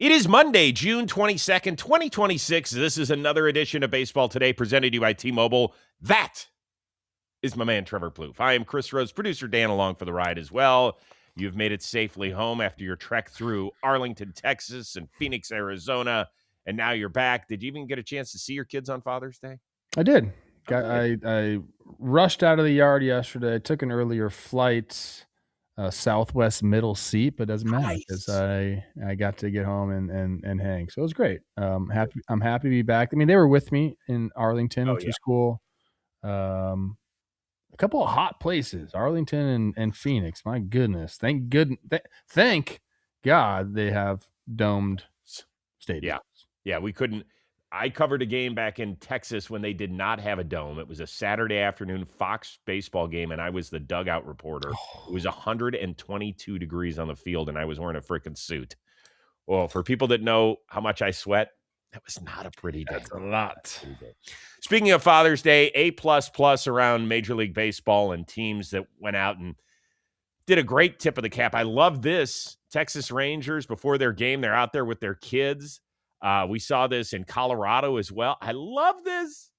It is Monday, June 22nd, 2026. This is another edition of Baseball Today presented to you by T-Mobile. That is my man, Trevor Plouffe. I am Chris Rose, producer Dan along for the ride as well. You've made it safely home after your trek through Arlington, Texas and Phoenix, Arizona, and now you're back. Did you even get a chance to see your kids on Father's Day? I did. Okay. I rushed out of the yard yesterday. I took an earlier flight, Southwest middle seat, but it doesn't matter because Nice. I got to get home and hang. So it was great. I'm happy to be back. I mean, they were with me in Arlington, Oh, which yeah. was cool. A couple of hot places, Arlington and Phoenix. My goodness, thank God they have domed stadiums. Yeah, we couldn't. I covered a game back in Texas when they did not have a dome. It was a Saturday afternoon Fox baseball game, and I was the dugout reporter. It was 122 degrees on the field, and I was wearing a freaking suit. Well, for people that know how much I sweat, that was not a pretty day. That's a lot. Speaking of Father's Day, A++ around Major League Baseball and teams that went out and did a great tip of the cap. I love this. Texas Rangers, before their game, they're out there with their kids. We saw this in Colorado as well. I love this.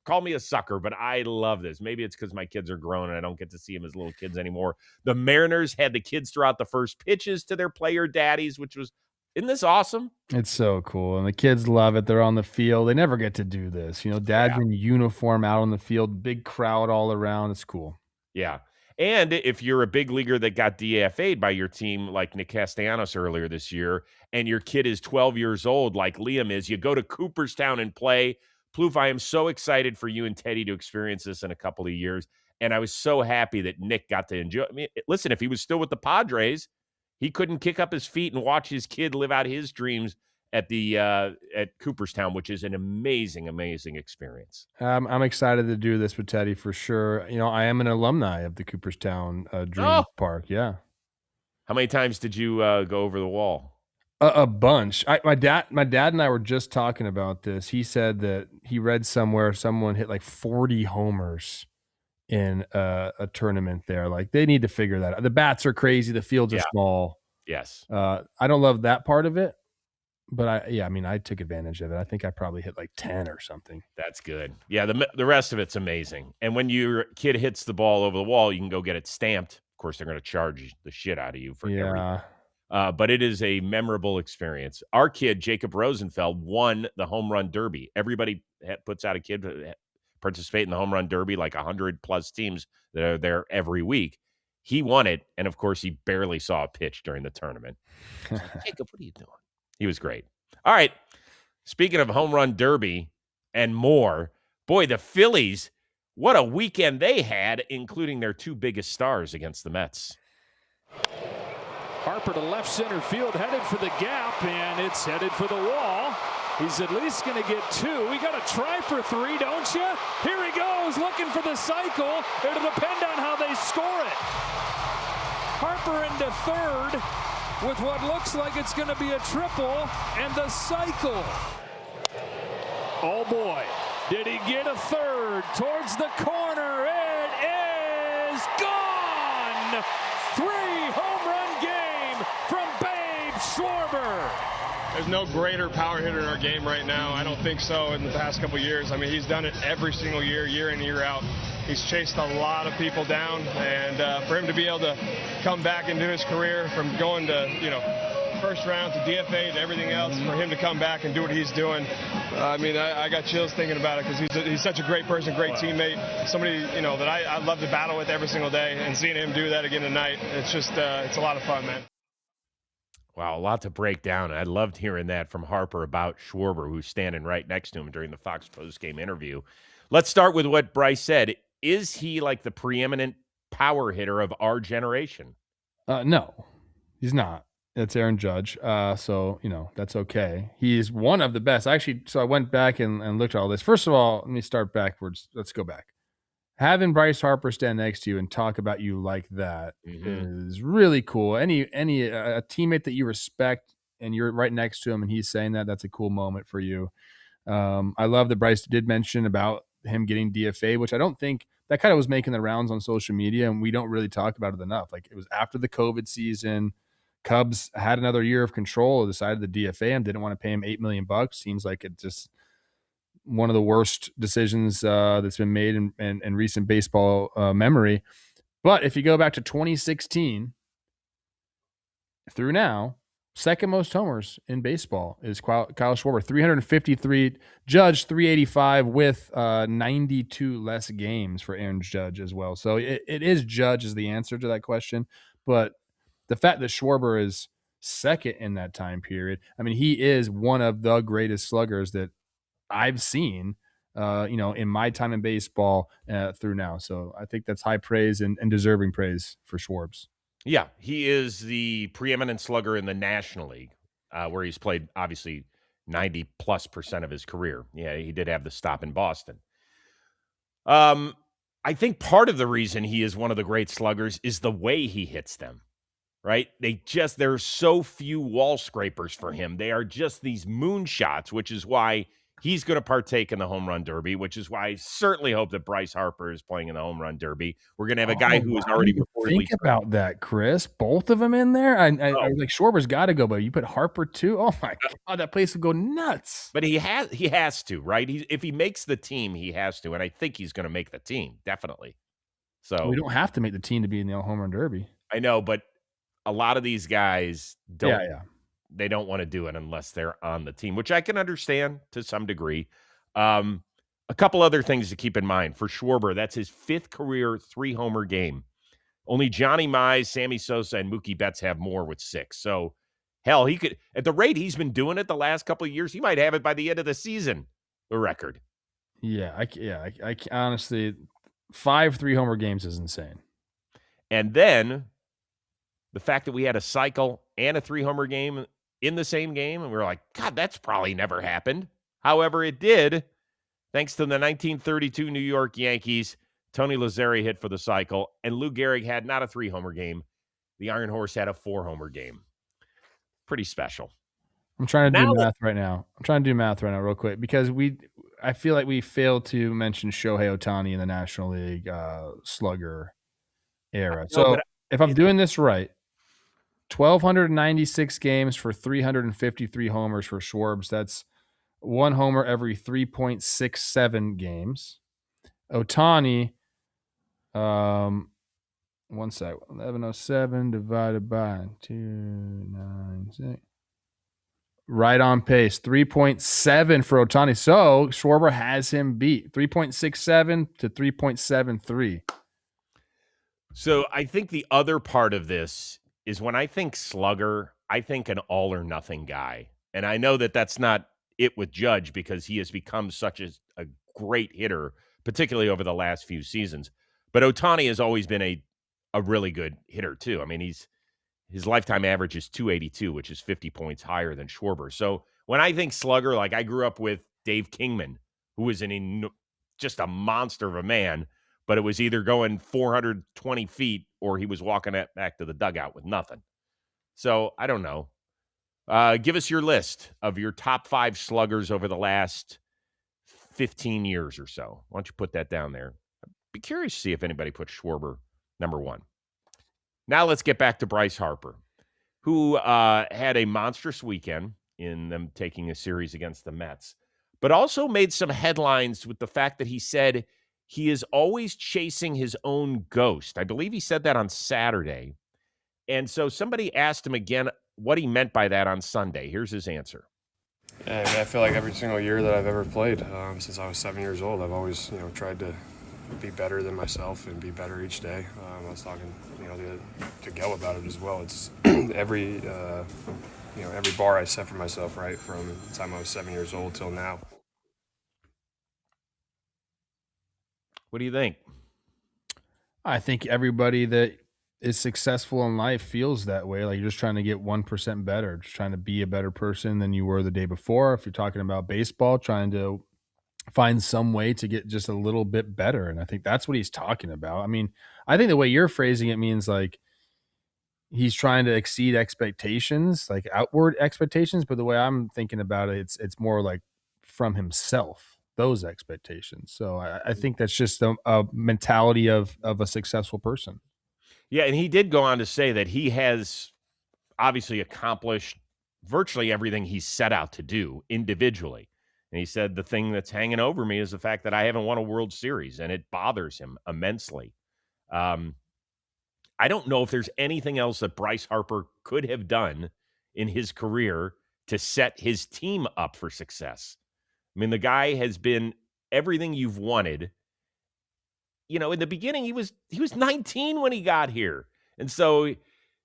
Call me a sucker, but I love this. Maybe it's because my kids are grown and I don't get to see them as little kids anymore. The Mariners had the kids throw out the first pitches to their player daddies, which was, isn't this awesome? It's so cool. And the kids love it. They're on the field. They never get to do this. Dad's in uniform out on the field, big crowd all around. It's cool. Yeah. And if you're a big leaguer that got DFA'd by your team, like Nick Castellanos earlier this year, and your kid is 12 years old, like Liam is, you go to Cooperstown and play. Plouffe, I am so excited for you and Teddy to experience this in a couple of years. And I was so happy that Nick got to enjoy. I mean, listen, if he was still with the Padres, he couldn't kick up his feet and watch his kid live out his dreams at Cooperstown, which is an amazing, amazing experience. I'm excited to do this with Teddy for sure. I am an alumni of the Cooperstown Dream Park. Yeah. How many times did you go over the wall? A bunch. My dad and I were just talking about this. He said that he read somewhere someone hit like 40 homers in a tournament there. Like, they need to figure that out. The bats are crazy. The fields are small. Yes. I don't love that part of it, but I took advantage of it. I think I probably hit like 10 or something. That's good. Yeah, the rest of it's amazing. And when your kid hits the ball over the wall, you can go get it stamped. Of course, they're going to charge the shit out of you for everything. But it is a memorable experience. Our kid, Jacob Rosenfeld, won the home run derby. Everybody puts out a kid to participate in the home run derby, like 100+ teams that are there every week. He won it, and of course, he barely saw a pitch during the tournament. Like, Jacob, what are you doing? He was great. All right. Speaking of home run derby and more, boy, the Phillies, what a weekend they had, including their two biggest stars against the Mets. Harper to left center field, headed for the gap, and it's headed for the wall. He's at least going to get two. We got to try for three, don't you? Here he goes, looking for the cycle. It'll depend on how they score it. Harper into third with what looks like it's going to be a triple, and the cycle. Oh boy, did he get a third towards the corner? It is gone! 3 home run game from Babe Schwarber. There's no greater power hitter in our game right now. I don't think so in the past couple of years. I mean, he's done it every single year, year in, year out. He's chased a lot of people down, and for him to be able to come back into his career from going to, first round to DFA to everything else, for him to come back and do what he's doing, I mean, I got chills thinking about it, because he's such a great person, great teammate, somebody, that I love to battle with every single day, and seeing him do that again tonight, it's just, it's a lot of fun, man. Wow, a lot to break down. I loved hearing that from Harper about Schwarber, who's standing right next to him during the Fox post-game interview. Let's start with what Bryce said. Is he like the preeminent power hitter of our generation? No, he's not. It's Aaron Judge. So, that's okay. He's one of the best. Actually, so I went back and looked at all this. First of all, let me start backwards. Let's go back. Having Bryce Harper stand next to you and talk about you like that is really cool. A teammate that you respect and you're right next to him and he's saying that, that's a cool moment for you. I love that Bryce did mention about him getting DFA, which I don't think that kind of was making the rounds on social media, and we don't really talk about it enough. Like, it was after the COVID season. Cubs had another year of control, decided to DFA him, didn't want to pay him $8 million. Seems like it just one of the worst decisions that's been made in recent baseball memory. But if you go back to 2016 through now, second most homers in baseball is Kyle Schwarber, 353. Judge, 385 with 92 less games for Aaron Judge as well. So it is Judge is the answer to that question. But the fact that Schwarber is second in that time period, I mean, he is one of the greatest sluggers that I've seen, in my time in baseball through now. So I think that's high praise and deserving praise for Schwarbs. Yeah, he is the preeminent slugger in the National League, where he's played, obviously, 90+% of his career. Yeah, he did have the stop in Boston. I think part of the reason he is one of the great sluggers is the way he hits them, right? There's so few wall scrapers for him. They are just these moonshots, which is why he's going to partake in the home run derby, which is why I certainly hope that Bryce Harper is playing in the home run derby. We're going to have a guy who is already reportedly. Think about that, Chris. Both of them in there. I was like, Schwarber's got to go, but you put Harper too. Oh my God, that place would go nuts. But he has to, right? If he makes the team, he has to, and I think he's going to make the team, definitely. So we don't have to make the team to be in the home run derby. I know, but a lot of these guys don't. Yeah. They don't want to do it unless they're on the team, which I can understand to some degree. A couple other things to keep in mind. For Schwarber, that's his 5th career 3-homer game. Only Johnny Mize, Sammy Sosa, and Mookie Betts have more with 6. So, hell, he could, at the rate he's been doing it the last couple of years, he might have it by the end of the season, the record. Yeah, I honestly, 5 3-homer games is insane. And then the fact that we had a cycle and a 3-homer game in the same game, and we were like, God, that's probably never happened. However, it did, thanks to the 1932 New York Yankees. Tony Lazzeri hit for the cycle, and Lou Gehrig had not a 3-homer game. The Iron Horse had a 4-homer game. Pretty special. I'm trying to do math right now. Real quick, because I feel like we failed to mention Shohei Ohtani in the National League slugger era. So if I'm doing this right, 1,296 games for 353 homers for Schwarbs. That's 1 homer every 3.67 games. Ohtani, 1107 divided by 296. Right on pace, 3.7 for Ohtani. So Schwarber has him beat, 3.67 to 3.73. So I think the other part of this is when I think slugger, I think an all or nothing guy. And I know that that's not it with Judge because he has become such a great hitter, particularly over the last few seasons. But Ohtani has always been a really good hitter too. I mean, his lifetime average is 282, which is 50 points higher than Schwarber. So when I think slugger, like I grew up with Dave Kingman, who was just a monster of a man, but it was either going 420 feet or he was walking back to the dugout with nothing. So I don't know. Give us your list of your top 5 sluggers over the last 15 years or so. Why don't you put that down there? I'd be curious to see if anybody put Schwarber number 1. Now let's get back to Bryce Harper, who had a monstrous weekend in them taking a series against the Mets, but also made some headlines with the fact that he said he is always chasing his own ghost. I believe he said that on Saturday. And so somebody asked him again what he meant by that on Sunday. Here's his answer. Yeah, I feel like every single year that I've ever played, since I was 7 years old, I've always, tried to be better than myself and be better each day. I was talking, to Gil about it as well. It's every bar I set for myself, right, from the time I was 7 years old till now. What do you think? I think everybody that is successful in life feels that way. Like you're just trying to get 1% better, just trying to be a better person than you were the day before. If you're talking about baseball, trying to find some way to get just a little bit better. And I think that's what he's talking about. I mean, I think the way you're phrasing it means like he's trying to exceed expectations, like outward expectations. But the way I'm thinking about it, it's more like from himself, those expectations. So I think that's just a mentality of a successful person. Yeah, and he did go on to say that he has obviously accomplished virtually everything he set out to do individually. And he said, the thing that's hanging over me is the fact that I haven't won a World Series, and it bothers him immensely. I don't know if there's anything else that Bryce Harper could have done in his career to set his team up for success. I mean, the guy has been everything you've wanted. You know, in the beginning, he was 19 when he got here. And so,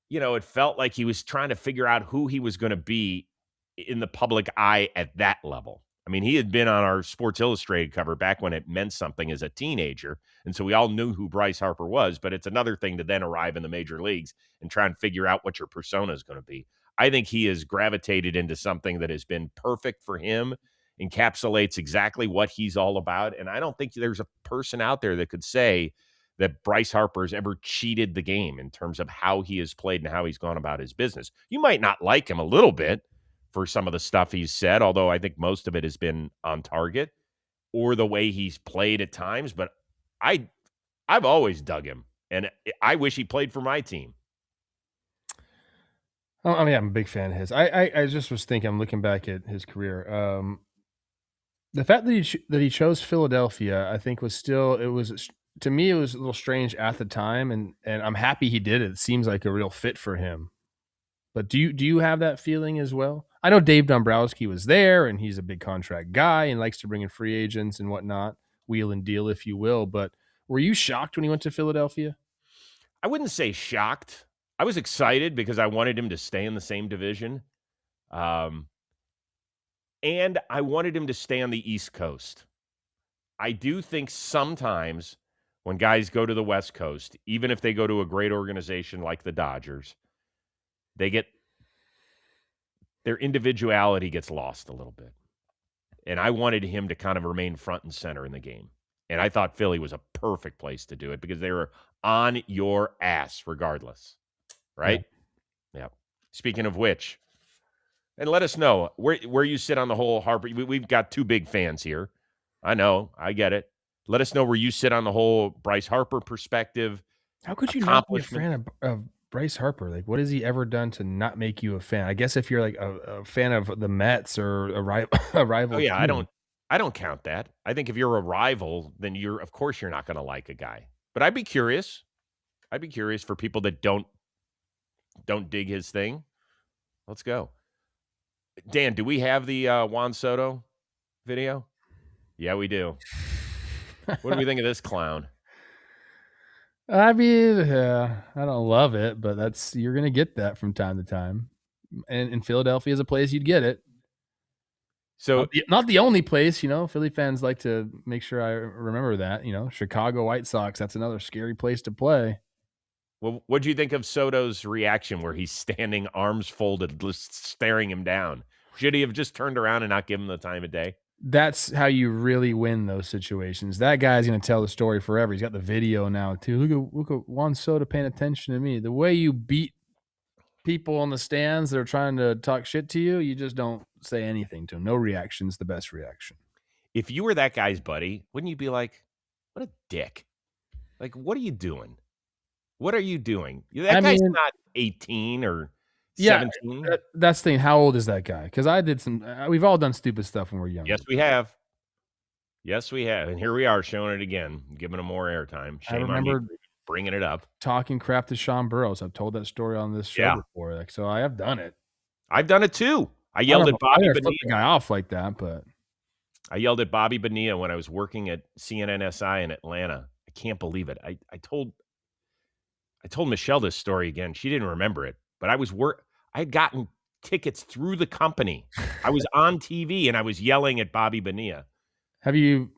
you know, it felt like he was trying to figure out who he was going to be in the public eye at that level. I mean, he had been on our Sports Illustrated cover back when it meant something as a teenager. And so we all knew who Bryce Harper was, but it's another thing to then arrive in the major leagues and try and figure out what your persona is going to be. I think he has gravitated into something that has been perfect for him, encapsulates exactly what he's all about. And I don't think there's a person out there that could say that Bryce Harper has ever cheated the game in terms of how he has played and how he's gone about his business. You might not like him a little bit for some of the stuff he's said, although I think most of it has been on target, or the way he's played at times. But I've always dug him, and I wish he played for my team. I mean, I'm a big fan of his. I just was thinking, I'm looking back at his career. The fact that he chose Philadelphia, I think to me, it was a little strange at the time, and I'm happy he did it. It seems like a real fit for him. But do you have that feeling as well? I know Dave Dombrowski was there, and he's a big contract guy and likes to bring in free agents and whatnot, wheel and deal, if you will. But were you shocked when he went to Philadelphia? I wouldn't say shocked. I was excited because I wanted him to stay in the same division. And I wanted him to stay on the East Coast. I do think sometimes when guys go to the West Coast, even if they go to a great organization like the Dodgers, their individuality gets lost a little bit. And I wanted him to kind of remain front and center in the game. And I thought Philly was a perfect place to do it because they were on your ass regardless. Right? Yeah. Speaking of which, and let us know where you sit on the whole Harper. We've got two big fans here. I know. I get it. Let us know where you sit on the whole Bryce Harper perspective. How could you not be a fan of Bryce Harper? Like, what has he ever done to not make you a fan? I guess if you're like a fan of the Mets or a rival. Oh yeah, team. I don't count that. I think if you're a rival, then of course you're not going to like a guy. But I'd be curious. I'd be curious for people that don't dig his thing. Let's go. Dan, do we have the Juan Soto video? Yeah, we do. What do we think of this clown? I mean, I don't love it, but you're going to get that from time to time. And in Philadelphia is a place you'd get it. So not the only place, Philly fans like to make sure I remember that, Chicago White Sox, that's another scary place to play. Well, what do you think of Soto's reaction where he's standing arms folded, just staring him down? Should he have just turned around and not given him the time of day? That's how you really win those situations. That guy's going to tell the story forever. He's got the video now, too. Look at Juan Soto paying attention to me. The way you beat people on the stands that are trying to talk shit to you, you just don't say anything to them. No reaction's the best reaction. If you were that guy's buddy, wouldn't you be like, what a dick? Like, what are you doing? What are you doing? That guy's not 18 or 17. Yeah, that's the thing. How old is that guy? Because I did we've all done stupid stuff when we're young. Yes, we have. Yes, we have. And here we are showing it again, giving him more airtime. Shame on you bringing it up. Talking crap to Sean Burrows. I've told that story on this show before. So I have done it. I've done it too. I yelled at Bobby Bonilla. The guy off like that, but I yelled at Bobby Bonilla when I was working at CNNSI in Atlanta. I can't believe it. I told Michelle this story again. She didn't remember it, but I had gotten tickets through the company. I was on TV and I was yelling at Bobby Bonilla. Have you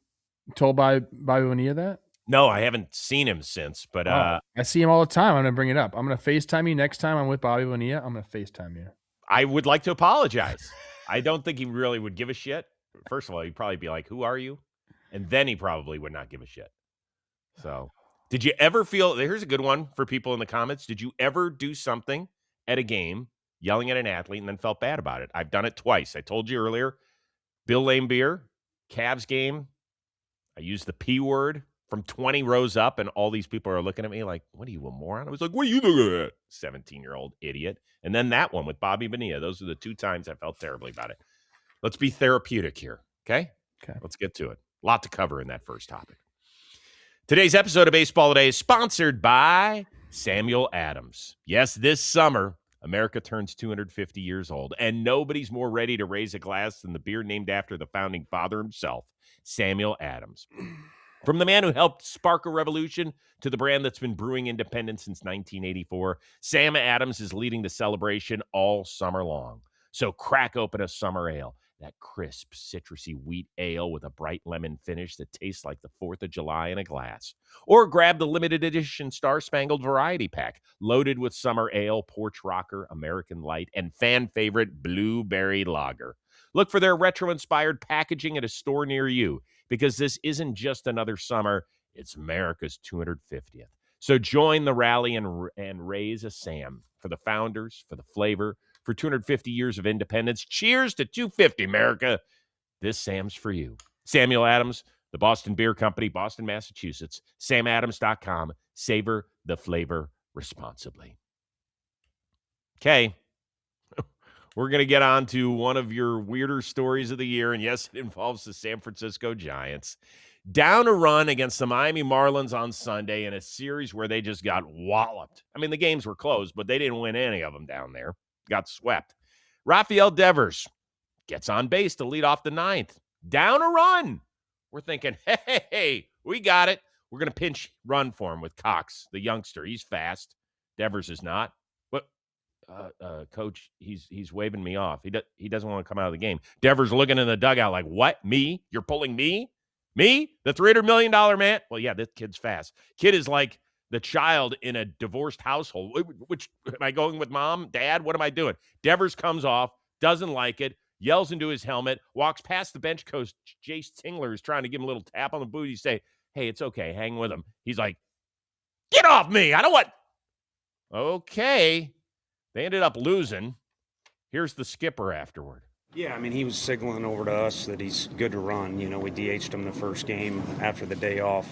told Bobby Bonilla that? No, I haven't seen him since, but I see him all the time. I'm going to bring it up. I'm going to FaceTime you next time I'm with Bobby Bonilla. I'm going to FaceTime you. I would like to apologize. I don't think he really would give a shit. First of all, he'd probably be like, who are you? And then he probably would not give a shit. So did you ever feel, here's a good one for people in the comments. Did you ever do something at a game, yelling at an athlete, and then felt bad about it? I've done it twice. I told you earlier, Bill Laimbeer, Cavs game. I used the P word. from 20 rows up, and all these people are looking at me like, what are you, a moron? I was like, what are you looking at? 17-year-old idiot. And then that one with Bobby Bonilla. Those are the 2 times I felt terribly about it. Let's be therapeutic here, okay? Okay. Let's get to it. A lot to cover in that first topic. Today's episode of Baseball Today is sponsored by Samuel Adams. Yes, this summer, America turns 250 years old, and nobody's more ready to raise a glass than the beer named after the founding father himself, Samuel Adams. From the man who helped spark a revolution to the brand that's been brewing independence since 1984, Sam Adams is leading the celebration all summer long. So crack open a summer ale, that crisp, citrusy wheat ale with a bright lemon finish that tastes like the 4th of July in a glass. Or grab the limited edition Star Spangled Variety Pack, loaded with summer ale, porch rocker, American Light, and fan favorite Blueberry Lager. Look for their retro-inspired packaging at a store near you, because this isn't just another summer, it's America's 250th. So join the rally and raise a Sam for the founders, for the flavor, for 250 years of independence. Cheers to 250, America. This Sam's for you. Samuel Adams, the Boston Beer Company, Boston, Massachusetts. SamAdams.com. Savor the flavor responsibly. Okay. We're going to get on to one of your weirder stories of the year, and yes, it involves the San Francisco Giants. Down a run against the Miami Marlins on Sunday in a series where they just got walloped. I mean, the games were closed, but they didn't win any of them down there. Got swept. Rafael Devers gets on base to lead off the 9th. Down a run. We're thinking, hey, we got it. We're going to pinch run for him with Cox, the youngster. He's fast. Devers is not. Coach, he's waving me off. He doesn't want to come out of the game. Devers looking in the dugout like, what? Me? You're pulling me? Me? The $300 million man? Well, yeah, this kid's fast. Kid is like the child in a divorced household. Which, am I going with mom, dad? What am I doing? Devers comes off, doesn't like it, yells into his helmet, walks past the bench coach. Jace Tingler is trying to give him a little tap on the booty, say, hey, it's okay, hang with him. He's like, get off me. I don't want. Okay. They ended up losing. Here's the skipper afterward. Yeah, I mean, he was signaling over to us that he's good to run. You know, we DH'd him the first game after the day off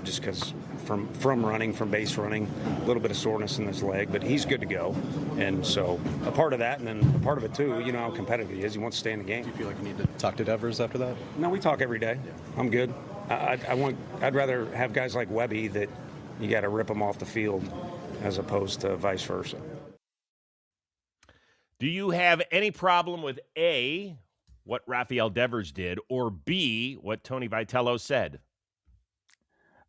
just because from running, from base running, a little bit of soreness in his leg, but he's good to go. And so a part of that, and then a part of it too, you know how competitive he is. He wants to stay in the game. Do you feel like you need to talk to Devers after that? No, we talk every day. Yeah. I'm good. I'd rather have guys like Webby that you got to rip them off the field as opposed to vice versa. Do you have any problem with A, what Rafael Devers did, or B, what Tony Vitello said?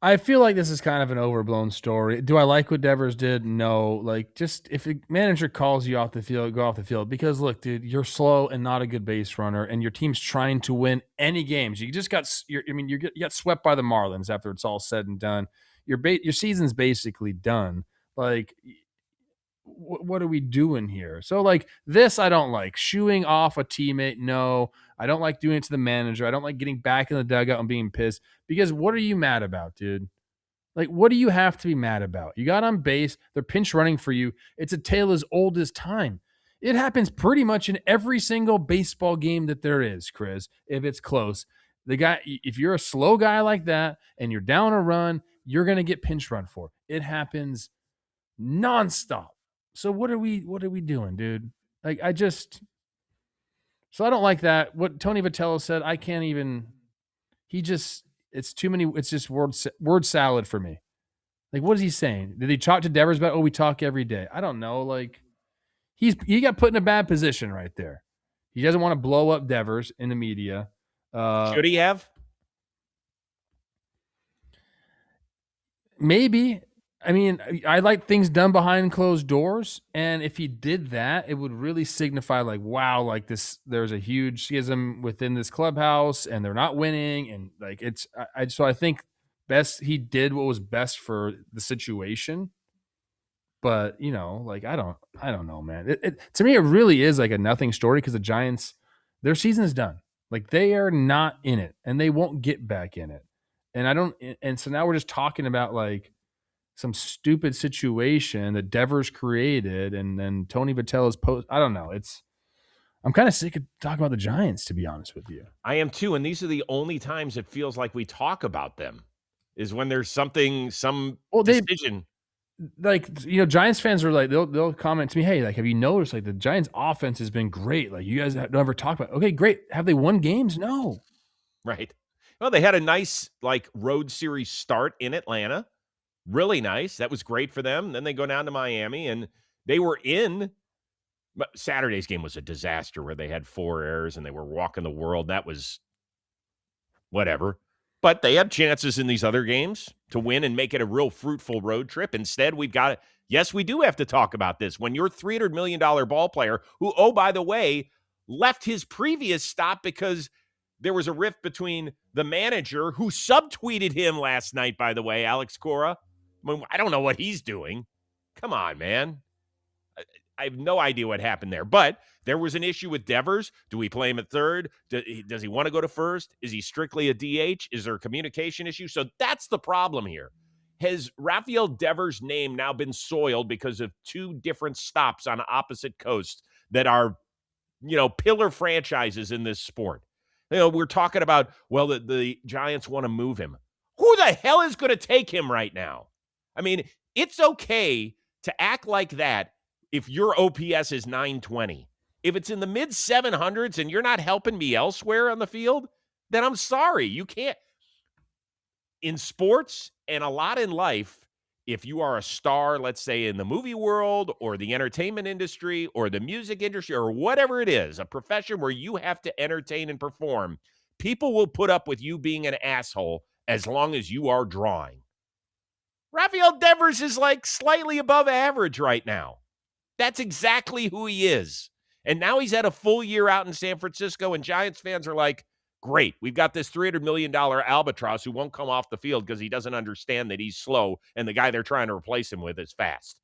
I feel like this is kind of an overblown story. Do I like what Devers did? No. Like, just if a manager calls you off the field, go off the field. Because, look, dude, you're slow and not a good base runner, and your team's trying to win any games. You just got you got swept by the Marlins after it's all said and done. Your season's basically done. Like, what are we doing here? So, like, this I don't like. Shooing off a teammate, no. I don't like doing it to the manager. I don't like getting back in the dugout and being pissed. Because what are you mad about, dude? Like, what do you have to be mad about? You got on base. They're pinch running for you. It's a tale as old as time. It happens pretty much in every single baseball game that there is, Chris, if it's close. If you're a slow guy like that and you're down a run, you're going to get pinch run for. It happens nonstop. So what are we doing, dude? Like, so I don't like that. What Tony Vitello said, I can't even, it's too many, it's just word salad for me. Like, what is he saying? Did he talk to Devers about, we talk every day? I don't know. Like, he got put in a bad position right there. He doesn't want to blow up Devers in the media. Should he have? Maybe. I mean, I like things done behind closed doors. And if he did that, it would really signify like, wow, like there's a huge schism within this clubhouse and they're not winning. And like, so I think he did what was best for the situation. But, you know, like, I don't know, man. To me, it really is like a nothing story because the Giants, their season is done. Like, they are not in it and they won't get back in it. And so now we're just talking about like some stupid situation that Devers created and then Tony Vitello's post. I don't know. I'm kind of sick of talking about the Giants, to be honest with you. I am too. And these are the only times it feels like we talk about them. is when there's some decision. Giants fans are like, they'll comment to me, hey, like, have you noticed like the Giants offense has been great? Like, you guys don't ever talk about it. Okay, great. Have they won games? No. Right. Well, they had a nice like road series start in Atlanta. Really nice. That was great for them. Then they go down to Miami, and they were in. But Saturday's game was a disaster where they had 4 errors and they were walking the world. That was whatever. But they had chances in these other games to win and make it a real fruitful road trip. Instead, we've got yes, we do have to talk about this. When your $300 million ball player, who, oh, by the way, left his previous stop because there was a rift between the manager, who subtweeted him last night, by the way, Alex Cora. I don't know what he's doing. Come on, man. I have no idea what happened there. But there was an issue with Devers. Do we play him at third? Does he want to go to first? Is he strictly a DH? Is there a communication issue? So that's the problem here. Has Rafael Devers' name now been soiled because of 2 different stops on opposite coasts that are, pillar franchises in this sport? We're talking about, well, the Giants want to move him. Who the hell is going to take him right now? I mean, it's okay to act like that if your OPS is 920. If it's in the mid 700s and you're not helping me elsewhere on the field, then I'm sorry. You can't. In sports and a lot in life, if you are a star, let's say in the movie world or the entertainment industry or the music industry or whatever it is, a profession where you have to entertain and perform, people will put up with you being an asshole as long as you are drawing. Rafael Devers is like slightly above average right now. That's exactly who he is. And now he's had a full year out in San Francisco, and Giants fans are like, great, we've got this $300 million albatross who won't come off the field because he doesn't understand that he's slow, and the guy they're trying to replace him with is fast.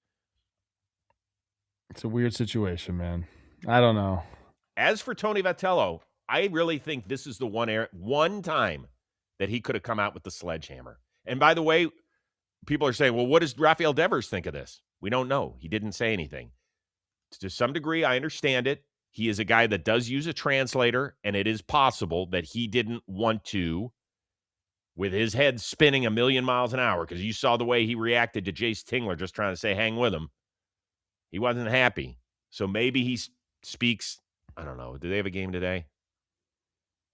It's a weird situation, man. I don't know. As for Tony Vitello, I really think this is the one time that he could have come out with the sledgehammer. And by the way, people are saying, well, what does Rafael Devers think of this? We don't know. He didn't say anything. To some degree, I understand it. He is a guy that does use a translator, and it is possible that he didn't want to, with his head spinning a million miles an hour, because you saw the way he reacted to Jace Tingler just trying to say, hang with him. He wasn't happy. So maybe he speaks, I don't know. Do they have a game today?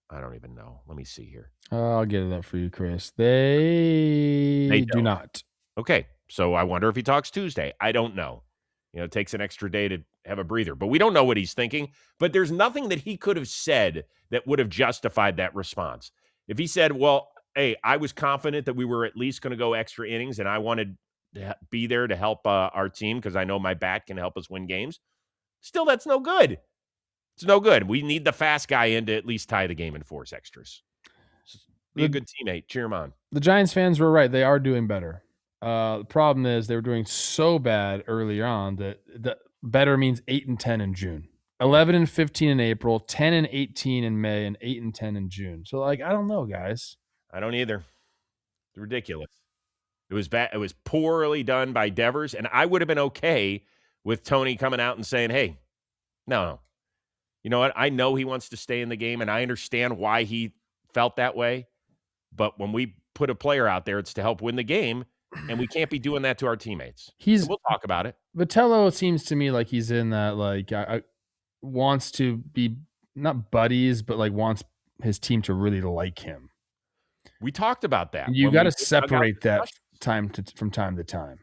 I don't even know. Let me see here. I'll get it up for you, Chris. They do not. Okay. So I wonder if he talks Tuesday. I don't know. It takes an extra day to have a breather, but we don't know what he's thinking. But there's nothing that he could have said that would have justified that response. If he said, well, hey, I was confident that we were at least going to go extra innings and I wanted to be there to help our team because I know my bat can help us win games. Still, that's no good. It's no good. We need the fast guy in to at least tie the game and force extras. Be a good teammate. Cheer him on. The Giants fans were right. They are doing better. The problem is they were doing so bad earlier on that better means 8-10 in June, 11-15 in April, 10-18 in May, and 8-10 in June. So, I don't know, guys. I don't either. It's ridiculous. It was bad. It was poorly done by Devers, and I would have been okay with Tony coming out and saying, hey, no. You know what? I know he wants to stay in the game, and I understand why he felt that way. But when we put a player out there, it's to help win the game. And we can't be doing that to our teammates. We'll talk about it. Vitello seems to me like he's in that, I wants to be not buddies, but wants his team to really like him. We talked about that. You got to separate that from time to time.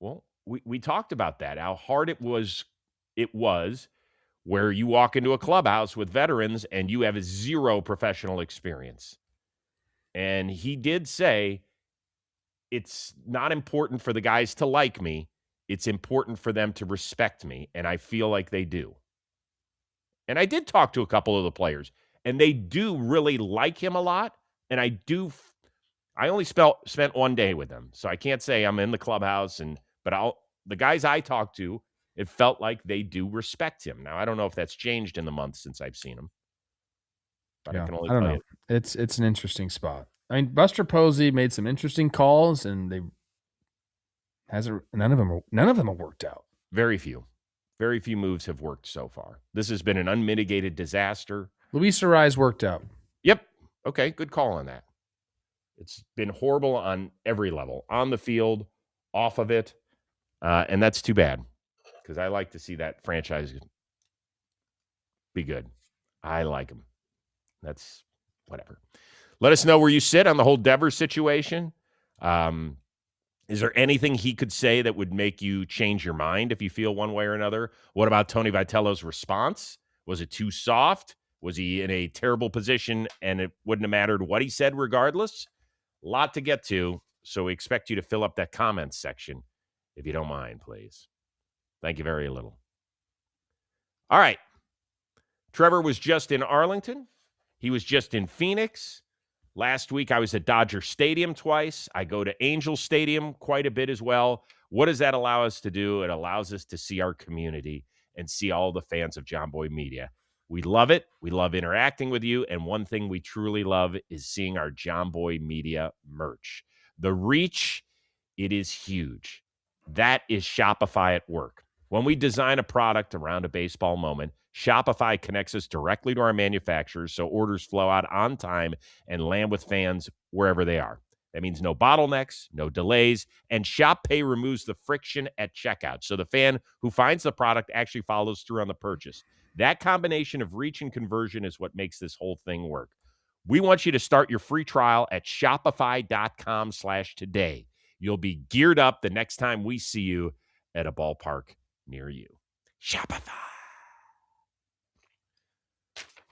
Well, we talked about that, how hard it was where you walk into a clubhouse with veterans and you have 0 professional experience. And he did say, it's not important for the guys to like me. It's important for them to respect me, and I feel like they do. And I did talk to a couple of the players, and they do really like him a lot, and I only spent 1 day with them, so I can't say I'm in the clubhouse, but the guys I talked to, it felt like they do respect him. Now, I don't know if that's changed in the months since I've seen him. But I can only tell you. It's an interesting spot. I mean, Buster Posey made some interesting calls, and none of them have worked out. Very few moves have worked so far. This has been an unmitigated disaster. Luis Ariz worked out. Yep. Okay, good call on that. It's been horrible on every level, on the field, off of it, and that's too bad because I like to see that franchise be good. I like them. That's whatever. Let us know where you sit on the whole Devers situation. Is there anything he could say that would make you change your mind if you feel one way or another? What about Tony Vitello's response? Was it too soft? Was he in a terrible position and it wouldn't have mattered what he said regardless? A lot to get to, so we expect you to fill up that comments section if you don't mind, please. Thank you very little. All right. Trevor was just in Arlington. He was just in Phoenix. Last week, I was at Dodger Stadium twice. I go to Angel Stadium quite a bit as well. What does that allow us to do? It allows us to see our community and see all the fans of John Boy Media. We love it. We love interacting with you. And one thing we truly love is seeing our John Boy Media merch. The reach, it is huge. That is Shopify at work. When we design a product around a baseball moment, Shopify connects us directly to our manufacturers so orders flow out on time and land with fans wherever they are. That means no bottlenecks, no delays, and ShopPay removes the friction at checkout. So the fan who finds the product actually follows through on the purchase. That combination of reach and conversion is what makes this whole thing work. We want you to start your free trial at shopify.com/today. You'll be geared up the next time we see you at a ballpark near you. Shopify.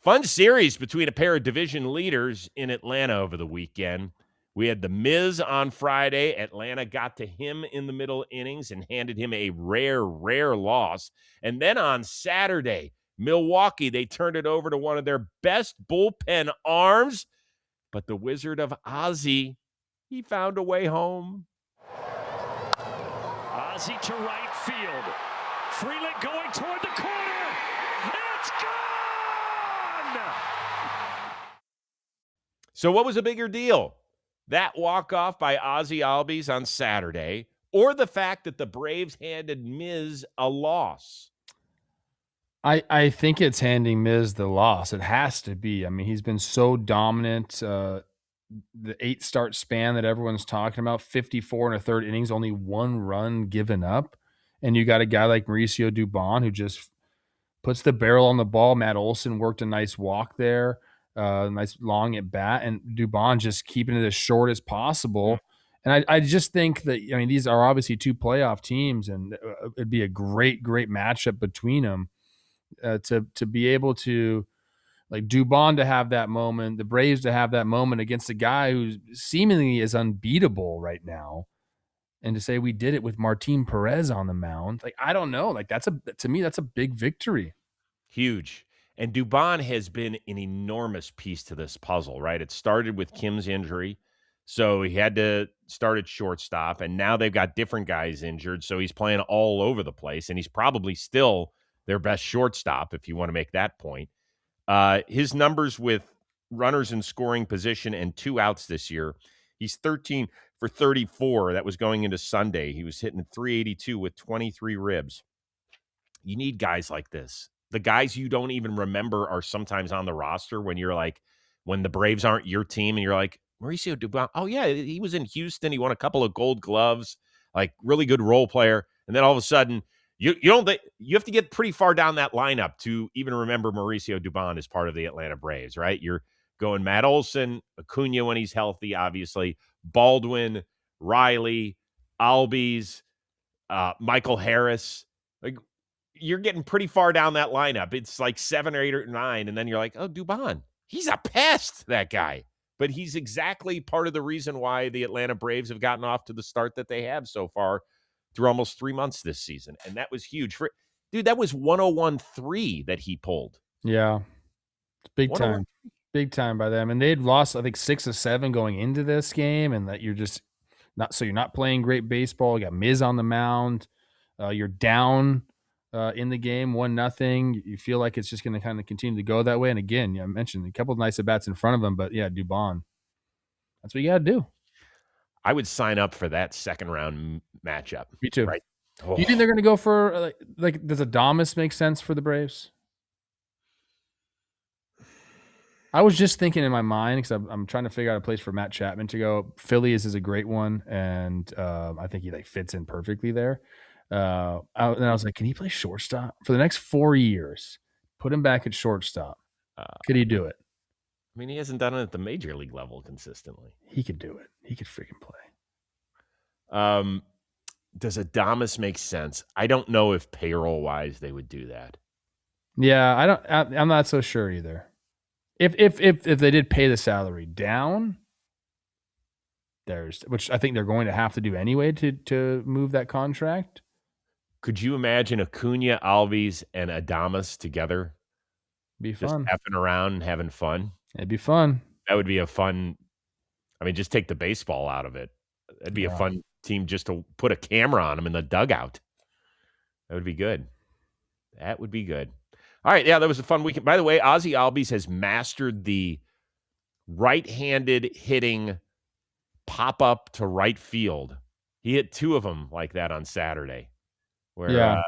Fun series between a pair of division leaders in Atlanta over the weekend. We had the Miz on Friday. Atlanta got to him in the middle innings and handed him a rare loss. And then on Saturday, Milwaukee, they turned it over to one of their best bullpen arms. But the Wizard of Ozzy, he found a way home. Ozzy to right field. Freeland going toward the corner. It's gone! So what was a bigger deal? That walk-off by Ozzy Albies on Saturday, or the fact that the Braves handed Miz a loss? I think it's handing Miz the loss. It has to be. I mean, he's been so dominant. The 8-start span that everyone's talking about, 54 and a third innings, only one run given up. And you got a guy like Mauricio Dubon who just puts the barrel on the ball. Matt Olson worked a nice walk there, nice long at bat, and Dubon just keeping it as short as possible. And I just think that, I mean, these are obviously two playoff teams, and it'd be a great matchup between them to be able to, like, Dubon to have that moment, the Braves to have that moment against a guy who seemingly is unbeatable right now. And to say we did it with Martin Perez on the mound, like, I don't know. Like, to me, that's a big victory. Huge. And Dubon has been an enormous piece to this puzzle, right? It started with Kim's injury, so he had to start at shortstop, and now they've got different guys injured, so he's playing all over the place, and he's probably still their best shortstop, if you want to make that point. His numbers with runners in scoring position and 2 outs this year, he's 13 for 34. That was going into Sunday. He was hitting 382 with 23 ribs. You need guys like this. The guys you don't even remember are sometimes on the roster when the Braves aren't your team, and you're like, Mauricio Dubon, oh yeah, he was in Houston. He won a couple of Gold Gloves, like, really good role player. And then all of a sudden, you have to get pretty far down that lineup to even remember Mauricio Dubon as part of the Atlanta Braves, right? You're going Matt Olson, Acuna when he's healthy, obviously, Baldwin, Riley, Albies, Michael Harris. Like, you're getting pretty far down that lineup. It's like 7 or 8 or 9, and then you're like, oh, Dubon, he's a pest, that guy. But he's exactly part of the reason why the Atlanta Braves have gotten off to the start that they have so far through almost 3 months this season. And that was huge. Dude, that was 101.3 that he pulled. Yeah. It's big time. Big time by them. And they'd lost, I think, 6 of 7 going into this game, and that you're just you're not playing great baseball. You got Miz on the mound. You're down in the game 1-0. You feel like it's just going to kind of continue to go that way. And again, I mentioned a couple of nice at-bats in front of them, but yeah, Dubon. That's what you got to do. I would sign up for that second round matchup. Me too. Right? Do you think they're going to go for like does Adames make sense for the Braves? I was just thinking in my mind, because I'm trying to figure out a place for Matt Chapman to go. Phillies is a great one, and I think he like fits in perfectly there. And I was like, can he play shortstop for the next 4 years? Put him back at shortstop. Could he do it? I mean, he hasn't done it at the major league level consistently. He could do it. He could freaking play. Does Adames make sense? I don't know if payroll wise they would do that. Yeah, I'm not so sure either. If they did pay the salary down, which I think they're going to have to do anyway to move that contract. Could you imagine Acuna, Alves, and Adames together? Be just fun. effing around and having fun. It'd be fun. That would be a fun. I mean, just take the baseball out of it. That'd be a fun team just to put a camera on them in the dugout. That would be good. That would be good. All right. Yeah, that was a fun weekend. By the way, Ozzy Albies has mastered the right-handed hitting pop-up to right field. He hit 2 of them like that on Saturday. Where,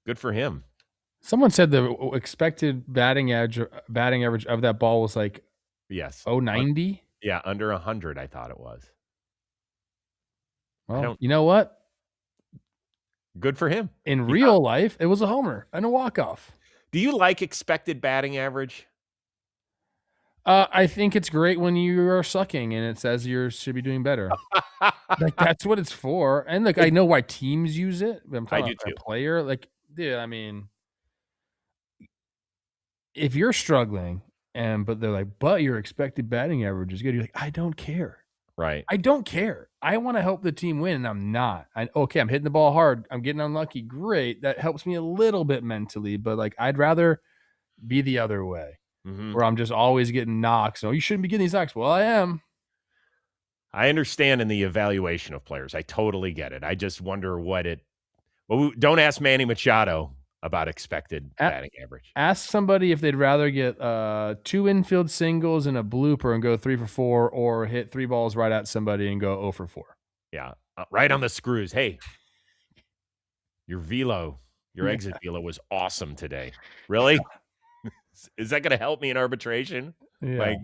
good for him. Someone said the expected batting average of that ball was like 0.90. Yeah, under 100, I thought it was. Well, you know what? Good for him. In real life, it was a homer and a walk-off. Do you like expected batting average? I think it's great when you are sucking and it says you should be doing better. Like that's what it's for. And look, I know why teams use it. I'm talking about a player. Like, dude, I mean, if you're struggling but they're like, but your expected batting average is good. You're like, I don't care. Right. I don't care. I want to help the team win, and I'm not. I'm hitting the ball hard. I'm getting unlucky. Great. That helps me a little bit mentally, but like I'd rather be the other way, where I'm just always getting knocks. Oh, you shouldn't be getting these knocks. Well, I am. I understand in the evaluation of players. I totally get it. I just wonder don't ask Manny Machado about expected batting average. Ask somebody if they'd rather get 2 infield singles and a blooper and go 3 for 4, or hit 3 balls right at somebody and go 0 for 4. Yeah, right on the screws. Hey, your exit velo was awesome today. Really? Is that going to help me in arbitration? Yeah. Like,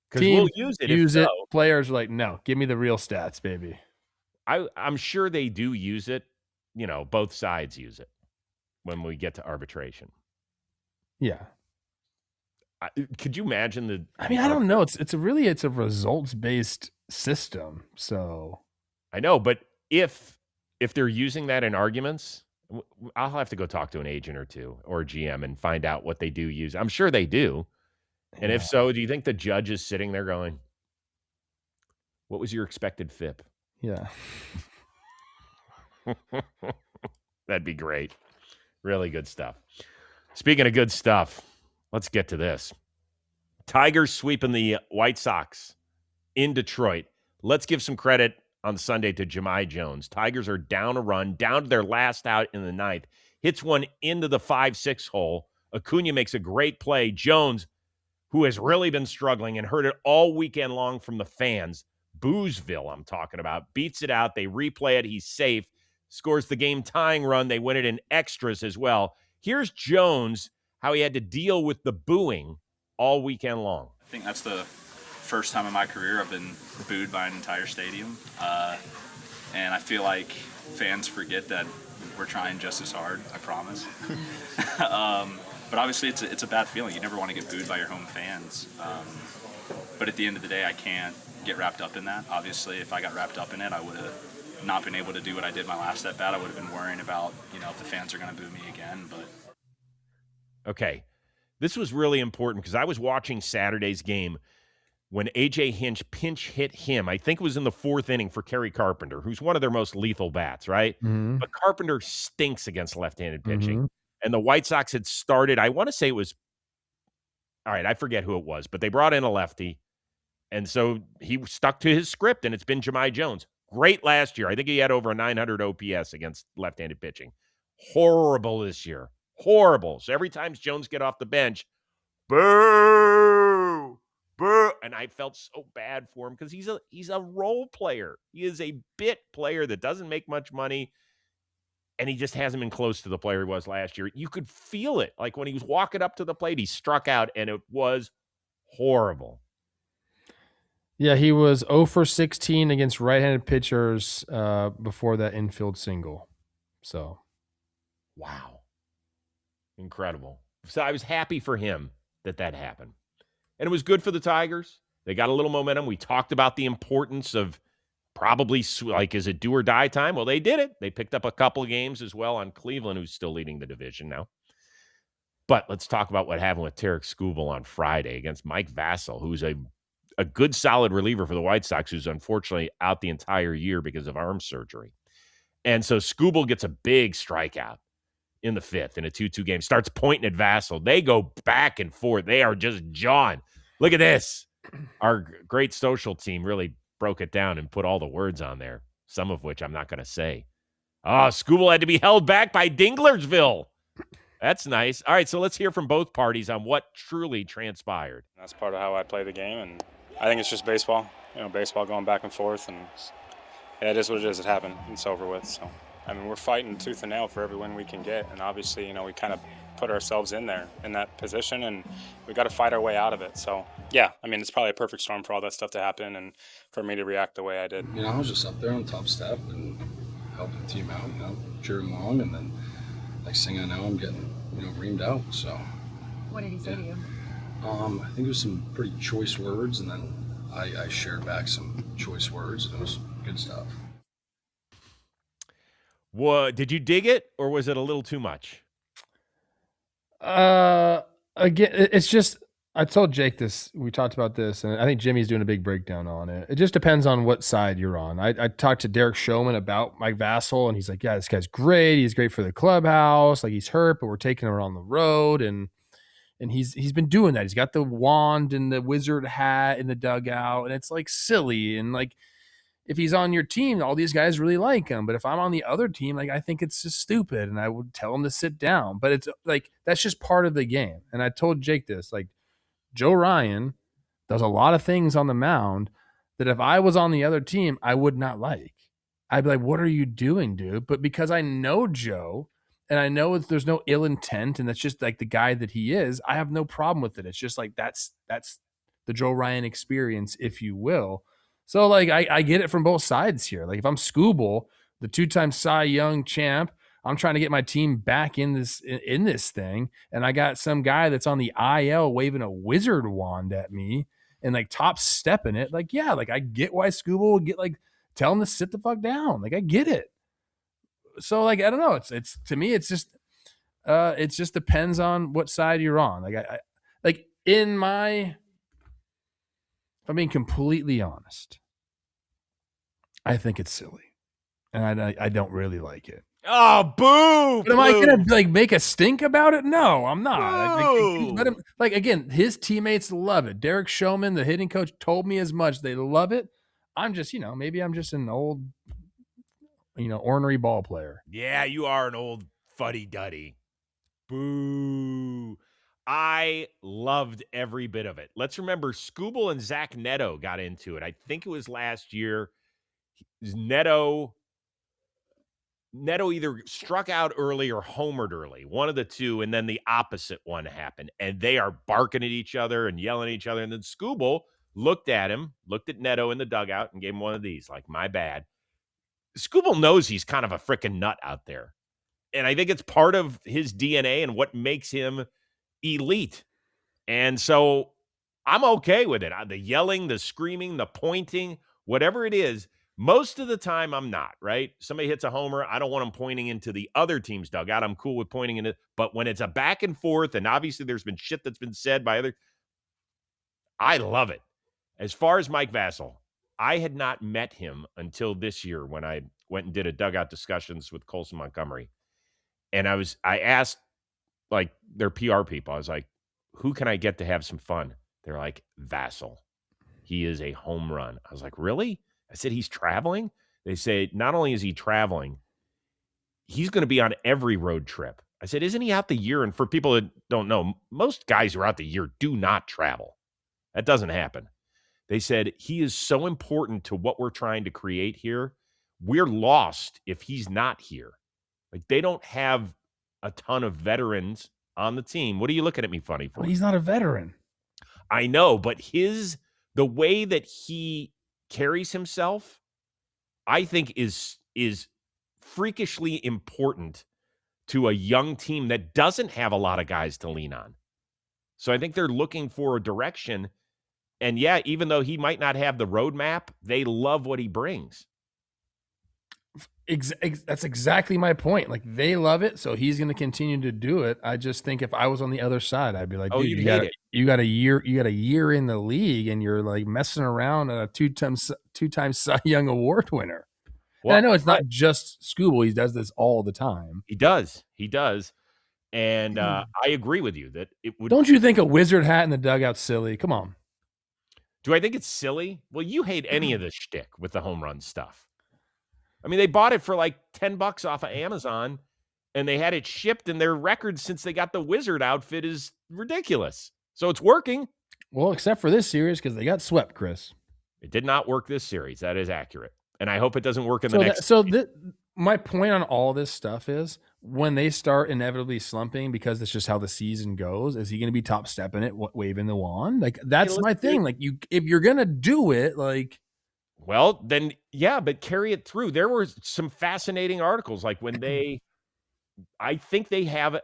because we'll use it. Use it. Players are like, no, give me the real stats, baby. I'm sure they do use it. Both sides use it when we get to arbitration. Yeah. Could you imagine I don't know. It's a results-based system. So I know, but if they're using that in arguments, I'll have to go talk to an agent or two or a GM and find out what they do use. I'm sure they do. And if so, do you think the judge is sitting there going, what was your expected FIP? Yeah. That'd be great. Really good stuff. Speaking of good stuff, let's get to this. Tigers sweeping the White Sox in Detroit. Let's give some credit on Sunday to Jahmai Jones. Tigers are down a run, down to their last out in the ninth. Hits one into the 5-6 hole. Acuna makes a great play. Jones, who has really been struggling and heard it all weekend long from the fans, Boozeville I'm talking about, beats it out. They replay it. He's safe. Scores the game-tying run. They win it in extras as well. Here's Jones, how he had to deal with the booing all weekend long. I think that's the first time in my career I've been booed by an entire stadium. And I feel like fans forget that we're trying just as hard, I promise. But obviously it's a bad feeling. You never want to get booed by your home fans. But at the end of the day, I can't get wrapped up in that. Obviously, if I got wrapped up in it, I would have not been able to do what I did my last at bat. I would have been worrying about, if the fans are going to boo me again. But okay, this was really important because I was watching Saturday's game when A.J. Hinch pinch hit him. I think it was in the 4th inning for Kerry Carpenter, who's one of their most lethal bats, right? Mm-hmm. But Carpenter stinks against left-handed pitching. Mm-hmm. And the White Sox had started, I want to say it was, all right, I forget who it was, but they brought in a lefty. And so he stuck to his script, and it's been Jahmai Jones. Great last year. I think he had over a 900 OPS against left-handed pitching. Horrible this year. Horrible. So every time Jones get off the bench, boo, boo. And I felt so bad for him because he's a role player. He is a bit player that doesn't make much money. and he just hasn't been close to the player he was last year. You could feel it. Like when he was walking up to the plate, he struck out, and it was horrible. Yeah, he was 0 for 16 against right-handed pitchers before that infield single. So, wow. Incredible. So I was happy for him that happened. And it was good for the Tigers. They got a little momentum. We talked about the importance of probably, like, is it do or die time? Well, they did it. They picked up a couple of games as well on Cleveland, who's still leading the division now. But let's talk about what happened with Tarik Skubal on Friday against Mike Vasil, who's a good, solid reliever for the White Sox, who's unfortunately out the entire year because of arm surgery. And so Skubal gets a big strikeout in the fifth in a 2-2 game, starts pointing at Vasil. They go back and forth. They are just jawing. Look at this. Our great social team really broke it down and put all the words on there, some of which I'm not going to say. Oh, Skubal had to be held back by Dinglersville. That's nice. All right, so let's hear from both parties on what truly transpired. That's part of how I play the game, and I think it's just baseball. Baseball going back and forth, and it is what it is. It happened. It's over with. So, I mean, we're fighting tooth and nail for every win we can get, and obviously, we kind of put ourselves in that position, and we got to fight our way out of it. So, yeah, I mean, it's probably a perfect storm for all that stuff to happen, and for me to react the way I did. I was just up there on top step and helping the team out, cheering along, and then next thing I know, I'm getting, reamed out. So, what did he say to you? I think it was some pretty choice words, and then I shared back some choice words, and it was good stuff. What, did you dig it, or was it a little too much? Again, it's just, I told Jake this, we talked about this, and I think Jimmy's doing a big breakdown on it. It just depends on what side you're on. I talked to Derek Showman about Mike Vasil, and he's like, yeah, this guy's great. He's great for the clubhouse. Like, he's hurt, but we're taking him on the road, and he's been doing that. He's got the wand and the wizard hat in the dugout, and it's like silly. And like, if he's on your team, all these guys really like him. But if I'm on the other team, like, I think it's just stupid, and I would tell him to sit down. But it's like, that's just part of the game. And I told Jake this, like, Joe Ryan does a lot of things on the mound that if I was on the other team, I would not like. I'd be like, what are you doing, dude? But because I know Joe, and I know there's no ill intent, and that's just like the guy that he is, I have no problem with it. It's just like, that's the Joe Ryan experience, if you will. So, like, I get it from both sides here. Like, if I'm Skubal, the 2-time Cy Young champ, I'm trying to get my team back in this thing, and I got some guy that's on the IL waving a wizard wand at me and like top stepping it. Like, yeah, like, I get why Skubal would get, like, tell him to sit the fuck down. Like, I get it. So, like, I don't know. It's to me, it's just it just depends on what side you're on. Like, I like, if I'm being completely honest, I think it's silly, and I don't really like it. Oh, boo! But am I gonna like make a stink about it? No, I'm not. Let him, like, again, his teammates love it. Derek Showman, the hitting coach, told me as much. They love it. I'm just, maybe I'm just an old, ornery ball player. Yeah, you are an old fuddy-duddy. Boo. I loved every bit of it. Let's remember, Skubal and Zach Neto got into it. I think it was last year. Neto either struck out early or homered early, one of the two, and then the opposite one happened. And they are barking at each other and yelling at each other. And then Skubal looked at Neto in the dugout and gave him one of these, like, my bad. Skubal knows he's kind of a freaking nut out there. And I think it's part of his DNA and what makes him elite. And so I'm okay with it. The yelling, the screaming, the pointing, whatever it is, most of the time I'm not, right? Somebody hits a homer, I don't want them pointing into the other team's dugout. I'm cool with pointing in it. But when it's a back and forth, and obviously there's been shit that's been said by other, I love it. As far as Mike Vasil, I had not met him until this year when I went and did a dugout discussions with Colson Montgomery. And I asked, like, their PR people, I was like, who can I get to have some fun? They're like, Vasil. He is a home run. I was like, really? I said, he's traveling? They say, not only is he traveling, he's going to be on every road trip. I said, isn't he out the year? And for people that don't know, most guys who are out the year do not travel. That doesn't happen. They said, he is so important to what we're trying to create here. We're lost if he's not here. Like, they don't have a ton of veterans on the team. What are you looking at me funny for? Well, he's not a veteran. I know, but the way that he carries himself, I think is freakishly important to a young team that doesn't have a lot of guys to lean on. So I think they're looking for a direction. And yeah, even though he might not have the roadmap, they love what he brings. That's exactly my point. Like, they love it, so he's going to continue to do it. I just think if I was on the other side, I'd be like, dude, you got a year in the league, and you're like messing around at a two-time Cy Young Award winner. Well, and I know it's not just Skubal; he does this all the time. He does, and I agree with you that it would. Don't you think a wizard hat in the dugout's silly? Come on. Do I think it's silly? Well, you hate any of the shtick with the home run stuff. I mean, they bought it for like $10 off of Amazon, and they had it shipped, and their record since they got the wizard outfit is ridiculous. So it's working. Well, except for this series, because they got swept, Chris. It did not work this series. That is accurate. And I hope it doesn't work in the next. My point on all this stuff is when they start inevitably slumping, because it's just how the season goes, is he going to be top stepping it, waving the wand? Like, that's my thing. Like, if you're going to do it, like. Well, then, yeah, but carry it through. There were some fascinating articles, like when I think they have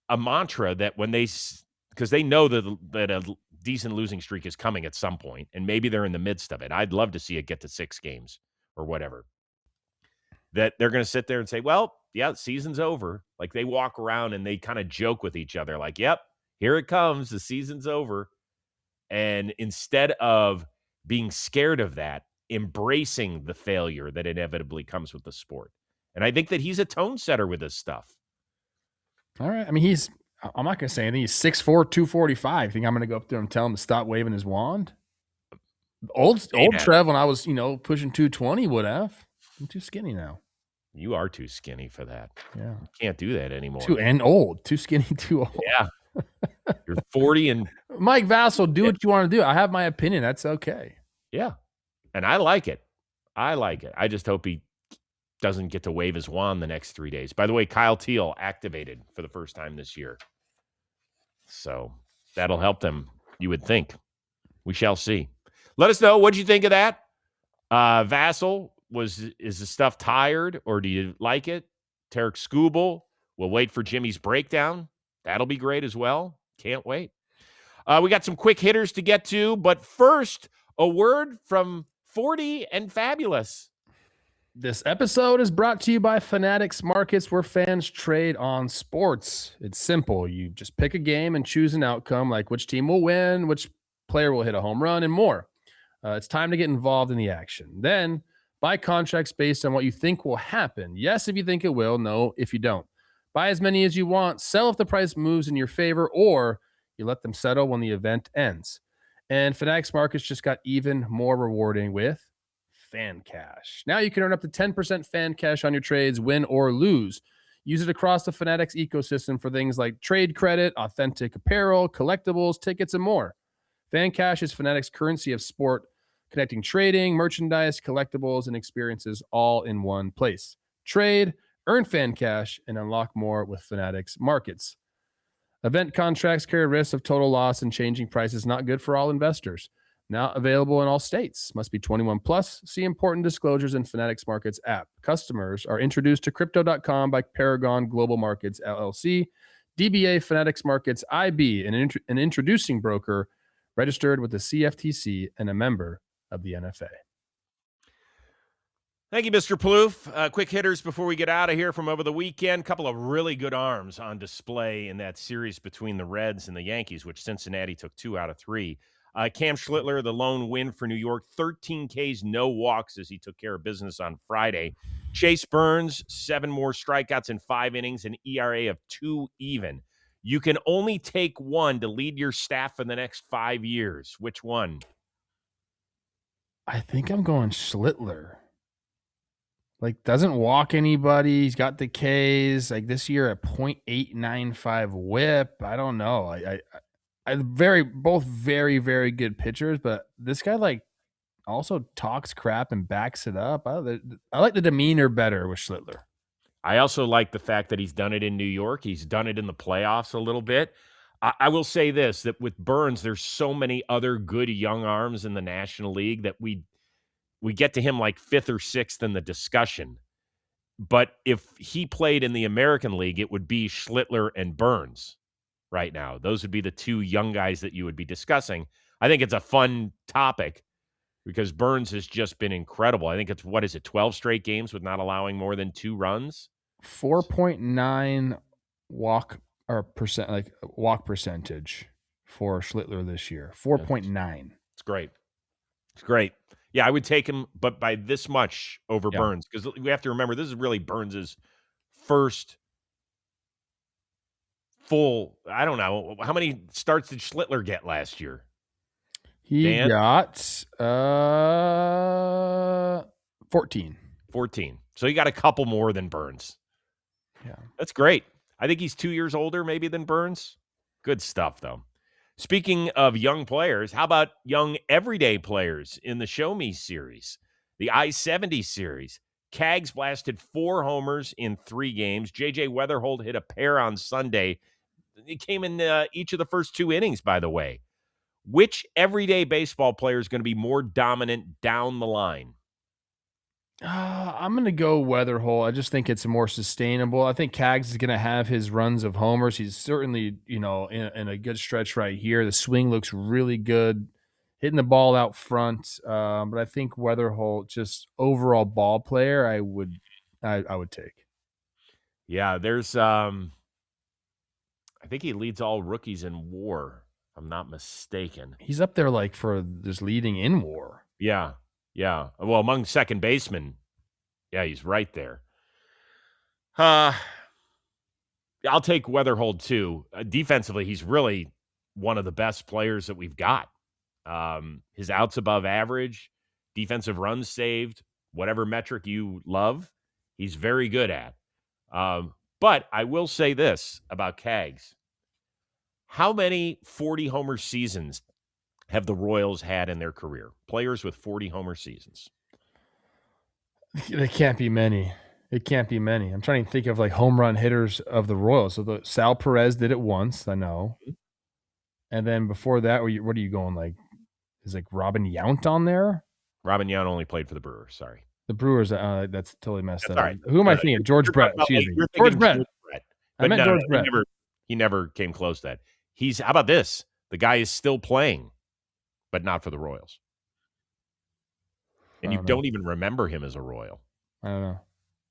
a mantra that when because they know that a decent losing streak is coming at some point, and maybe they're in the midst of it. I'd love to see it get to 6 games or whatever. That they're going to sit there and say, well, yeah, the season's over. Like, they walk around and they kind of joke with each other like, yep, here it comes. The season's over. And instead of being scared of that, embracing the failure that inevitably comes with the sport. And I think that he's a tone setter with this stuff. All right. I mean, I'm not going to say anything. He's 6'4", 245. Think I'm going to go up there and tell him to stop waving his wand? Old Trev, when I was, pushing 220, would have. I'm too skinny now. You are too skinny for that. Yeah. You can't do that anymore. Too skinny, too old. Yeah. You're 40 and Mike Vassell, do what you want to do. I have my opinion. That's okay. Yeah. And I like it. I just hope he doesn't get to wave his wand the next 3 days. By the way, Kyle Teal activated for the first time this year. So that'll help them, you would think. We shall see. Let us know. What'd you think of that? Vassell, is the stuff tired, or do you like it? Tarik Skubal, we'll wait for Jimmy's breakdown. That'll be great as well. Can't wait. We got some quick hitters to get to, but first, a word from 40 and Fabulous. This episode is brought to you by Fanatics Markets, where fans trade on sports. It's simple. You just pick a game and choose an outcome, like which team will win, which player will hit a home run, and more. It's time to get involved in the action. Then buy contracts based on what you think will happen. Yes, if you think it will. No, if you don't. Buy as many as you want. Sell if the price moves in your favor, or you let them settle when the event ends. And Fanatics Markets just got even more rewarding with Fan Cash. Now you can earn up to 10% Fan Cash on your trades, win or lose. Use it across the Fanatics ecosystem for things like trade credit, authentic apparel, collectibles, tickets, and more. Fan Cash is Fanatics' currency of sport, connecting trading, merchandise, collectibles, and experiences all in one place. Trade, earn Fan Cash, and unlock more with Fanatics Markets. Event contracts carry risks of total loss, and changing prices not good for all investors. Now available in all states. Must be 21 plus. See important disclosures in Fanatics Markets app. Customers are introduced to Crypto.com by Paragon Global Markets, LLC. DBA Fanatics Markets IB, an introducing broker registered with the CFTC and a member of the NFA. Thank you, Mr. Plouffe. Quick hitters before we get out of here from over the weekend. A couple of really good arms on display in that series between the Reds and the Yankees, which Cincinnati took 2 out of 3. Cam Schlittler, the lone win for New York, 13 Ks, no walks as he took care of business on Friday. Chase Burns, 7 more strikeouts in 5 innings, an ERA of 2 even. You can only take one to lead your staff for the next 5 years. Which one? I think I'm going Schlittler. Like, doesn't walk anybody. He's got the Ks. Like, this year at .895 whip. I don't know. Both very, very good pitchers, but this guy also talks crap and backs it up. I like the demeanor better with Schlittler. I also like the fact that he's done it in New York. He's done it in the playoffs a little bit. I will say this, that with Burns, there's so many other good young arms in the National League that we get to him like 5th or 6th in the discussion. But if he played in the American League, it would be Schlittler and Burns right now. Those would be the two young guys that you would be discussing. I think it's a fun topic because Burns has just been incredible. I think it's, 12 straight games with not allowing more than 2 runs? 4.9 walk percentage for Schlittler this year. 4.9. It's great. It's great. Yeah, I would take him, but by this much over Burns, because we have to remember this is really Burns's first full. I don't know how many starts did Schlittler get last year. He got 14. 14. So he got a couple more than Burns. Yeah, that's great. I think he's 2 years older maybe than Burns. Good stuff, though. Speaking of young players, how about young everyday players in the Show Me series? The I-70 series. Cags blasted 4 homers in 3 games. J.J. Weatherholt hit a pair on Sunday. He came in each of the first 2 innings, by the way. Which everyday baseball player is going to be more dominant down the line? I'm going to go Weatherholt. I just think it's more sustainable. I think Cags is going to have his runs of homers. He's certainly, in a good stretch right here. The swing looks really good, hitting the ball out front. But I think Weatherholt, just overall ball player, I would take. Yeah, there's I think he leads all rookies in WAR, if I'm not mistaken. He's up there like for just leading in WAR. Yeah. Yeah. Well, among second basemen, yeah, he's right there. I'll take Weatherholt too. Defensively, he's really one of the best players that we've got. His outs above average, defensive runs saved, whatever metric you love, he's very good at. But I will say this about Cags. How many 40-homer seasons have the Royals had in their career? Players with 40 homer seasons. There can't be many. It can't be many. I'm trying to think of like home run hitters of the Royals. So Sal Perez did it once, I know. And then before that, what are you going like? Is like Robin Yount on there? Robin Yount only played for the Brewers. Sorry. The Brewers, that's totally messed up. Right. Who am I thinking? George Brett. Excuse me. George Brett. I meant George Brett. He never came close to that. How about this? The guy is still playing, but not for the Royals. And you don't even remember him as a Royal. I don't know.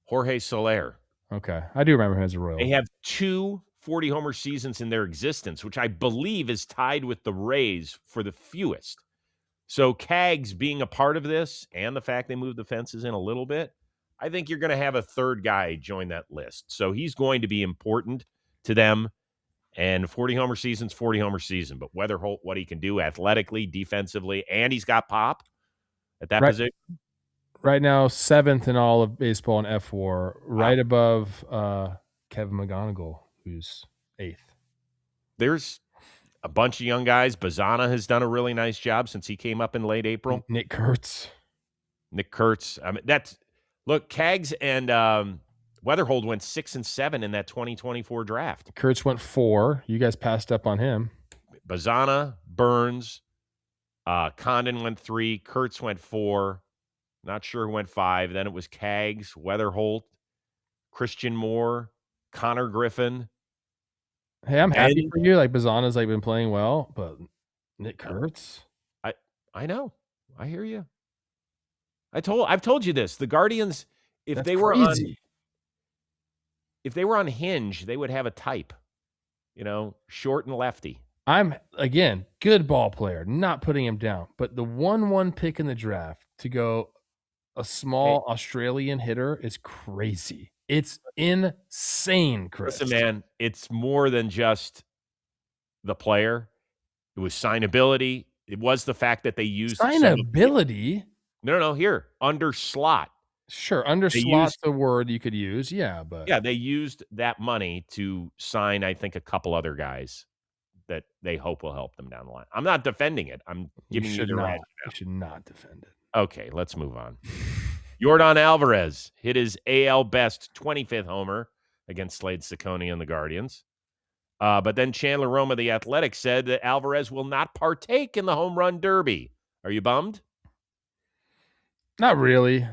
Jorge Soler. Okay. I do remember him as a Royal. They have 2 40-homer seasons in their existence, which I believe is tied with the Rays for the fewest. So Cags being a part of this and the fact they moved the fences in a little bit, I think you're going to have a third guy join that list. So he's going to be important to them. And 40-homer season's 40-homer season. But Weatherholt, what he can do athletically, defensively, and he's got pop at that position. Right now, 7th in all of baseball in F4, right above Kevin McGonigal, who's 8th. There's a bunch of young guys. Bazana has done a really nice job since he came up in late April. Nick Kurtz. I mean, look, Cags and Weatherholt went 6 and 7 in that 2024 draft. Kurtz went 4. You guys passed up on him. Bazana, Burns, Condon went 3. Kurtz went 4. Not sure who went 5. Then it was Cags, Weatherholt, Christian Moore, Connor Griffin. Hey, I'm happy for you. Like Bazana's been playing well, but Nick Kurtz. I know. I hear you. I've told you this. The Guardians, if they were on Hinge, they would have a type. Short and lefty. I'm again good ball player, not putting him down, but the 1-1 pick in the draft to go a small Australian hitter is crazy. It's insane, Chris. Listen, man, it's more than just the player. It was signability. It was the fact that they used signability. No. Here, under slot. Sure, under slot's the word you could use. Yeah, but they used that money to sign, I think, a couple other guys that they hope will help them down the line. I'm not defending it. I'm giving you the rationale. You should not defend it. Okay, let's move on. Yordan Alvarez hit his AL best 25th homer against Slade Ciccone and the Guardians. But then Chandler Rome of the Athletic said that Alvarez will not partake in the home run derby. Are you bummed? Not really.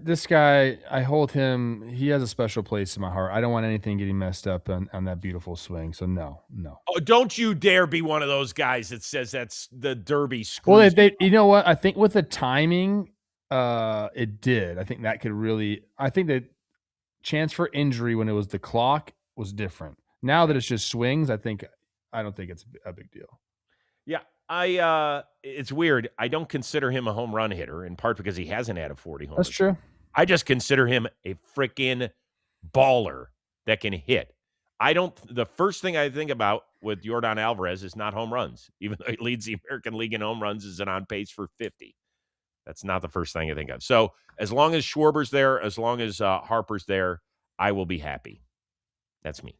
This guy, I hold him. He has a special place in my heart. I don't want anything getting messed up on that beautiful swing. So no. Oh, don't you dare be one of those guys that says that's the derby screws. Well, you know what? I think with the timing, it did. I think that could really. I think that chance for injury when it was the clock was different. Now that it's just swings, I don't think it's a big deal. Yeah, it's weird. I don't consider him a home run hitter, in part because he hasn't had a 40 home. That's true. I just consider him a freaking baller that can hit. The first thing I think about with Yordan Alvarez is not home runs, even though he leads the American League in home runs, is on pace for 50. That's not the first thing I think of. So as long as Schwarber's there, as long as Harper's there, I will be happy. That's me.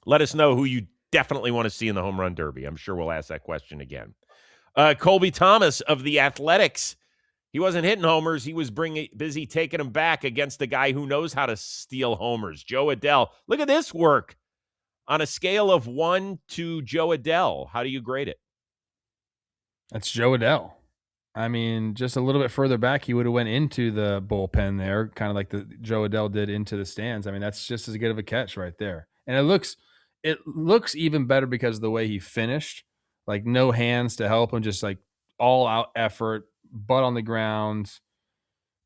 Let us know who you definitely want to see in the home run derby. I'm sure we'll ask that question again. Colby Thomas of the Athletics. He wasn't hitting homers. He was busy taking them back against the guy who knows how to steal homers, Joe Adell. Look at this work. On a scale of 1 to Joe Adell, how do you grade it? That's Joe Adell. I mean, just a little bit further back, he would have went into the bullpen there, kind of like the Joe Adell did into the stands. I mean, that's just as good of a catch right there. And it looks even better because of the way he finished. Like no hands to help him, just like all out effort, butt on the ground.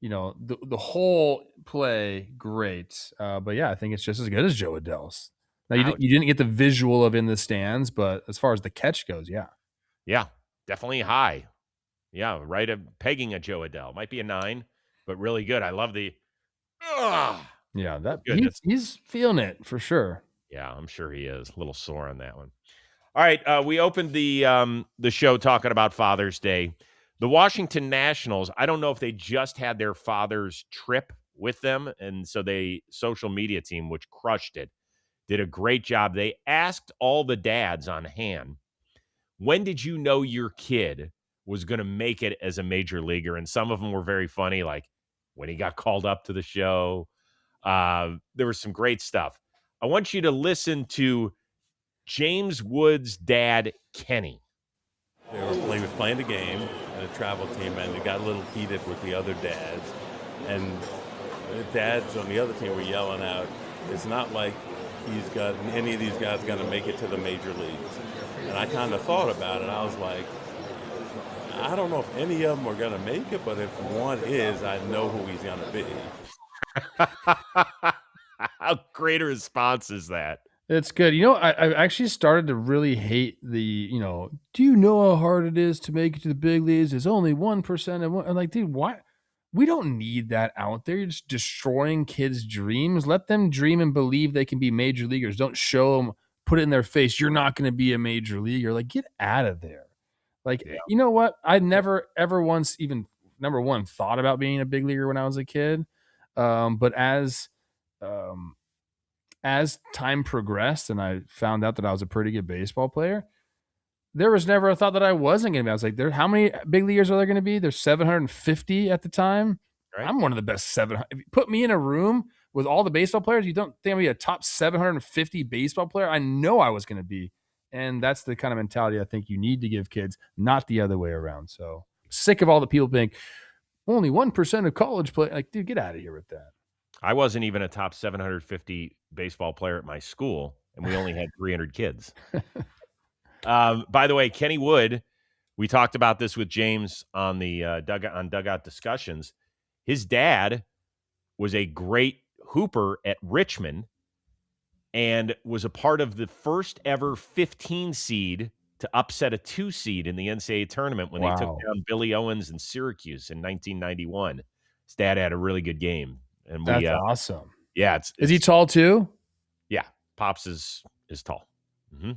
You know, the whole play, great. But yeah, I think it's just as good as Joe Adell's. Now you didn't get the visual of in the stands, but as far as the catch goes, yeah. Yeah, definitely high. Yeah, right of pegging a Joe Adell. Might be a 9, but really good. I love the yeah, that he's feeling it for sure. Yeah, I'm sure he is. A little sore on that one. All right, we opened the show talking about Father's Day. The Washington Nationals, I don't know if they just had their father's trip with them, and so social media team, which crushed it, did a great job. They asked all the dads on hand, when did you know your kid was going to make it as a major leaguer? And some of them were very funny, like when he got called up to the show. There was some great stuff. I want you to listen to James Wood's dad, Kenny. He was playing the game and a travel team, and it got a little heated with the other dads. And the dads on the other team were yelling out, it's not like he's got any of these guys going to make it to the major leagues. And I kind of thought about it. I was like, I don't know if any of them are going to make it, but if one is, I know who he's going to be. How great a response is that? It's good. You know, I actually started to really hate the, do you know how hard it is to make it to the big leagues? There's only 1%. I'm like, dude, why? We don't need that out there. You're just destroying kids' dreams. Let them dream and believe they can be major leaguers. Don't show them, put it in their face, you're not going to be a major leaguer. Like, get out of there. Like, You know what? I never, ever once even, number one, thought about being a big leaguer when I was a kid. But as time progressed and I found out that I was a pretty good baseball player, there was never a thought that I wasn't going to be. I was like, how many big leaguers are there going to be? There's 750 at the time. Right. I'm one of the best 700. If you put me in a room with all the baseball players, you don't think I'm going to be a top 750 baseball player? I know I was going to be. And that's the kind of mentality I think you need to give kids, not the other way around. So sick of all the people being only 1% of college play. Like, dude, get out of here with that. I wasn't even a top 750 baseball player at my school, and we only had 300 kids. By the way, Kenny Wood, we talked about this with James on the Dugout Discussions. His dad was a great hooper at Richmond and was a part of the first ever 15 seed to upset a 2 seed in the NCAA tournament when they took down Billy Owens in Syracuse in 1991. His dad had a really good game. And that's awesome. Yeah. Is he tall too? Yeah. Pops is tall. Mm-hmm.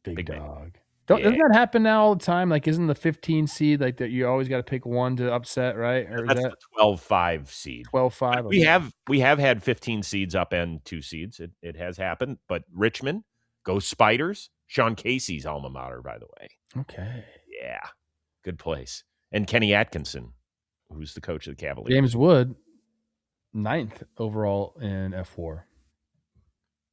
Big dog. Doesn't that happen now all the time? Like, isn't the 15 seed like that? You always got to pick one to upset, right? Or that's the 12-5 seed. 12-5. We have had 15 seeds up and 2 seeds. It has happened. But Richmond, go Spiders. Sean Casey's alma mater, by the way. Okay. Yeah. Good place. And Kenny Atkinson, who's the coach of the Cavaliers. James Wood, 9th overall in F4.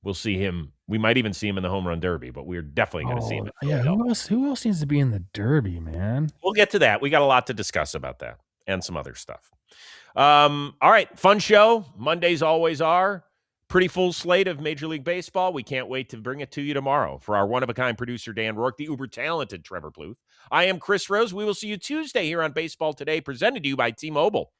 We'll see him. We might even see him in the home run derby, but we're definitely going to see him. Yeah, who else needs to be in the derby, man? We'll get to that. We got a lot to discuss about that and some other stuff. All right, fun show. Mondays always are. Pretty full slate of Major League Baseball. We can't wait to bring it to you tomorrow. For our one-of-a-kind producer, Dan Rourke, the uber-talented Trevor Plouffe, I am Chris Rose. We will see you Tuesday here on Baseball Today, presented to you by T-Mobile.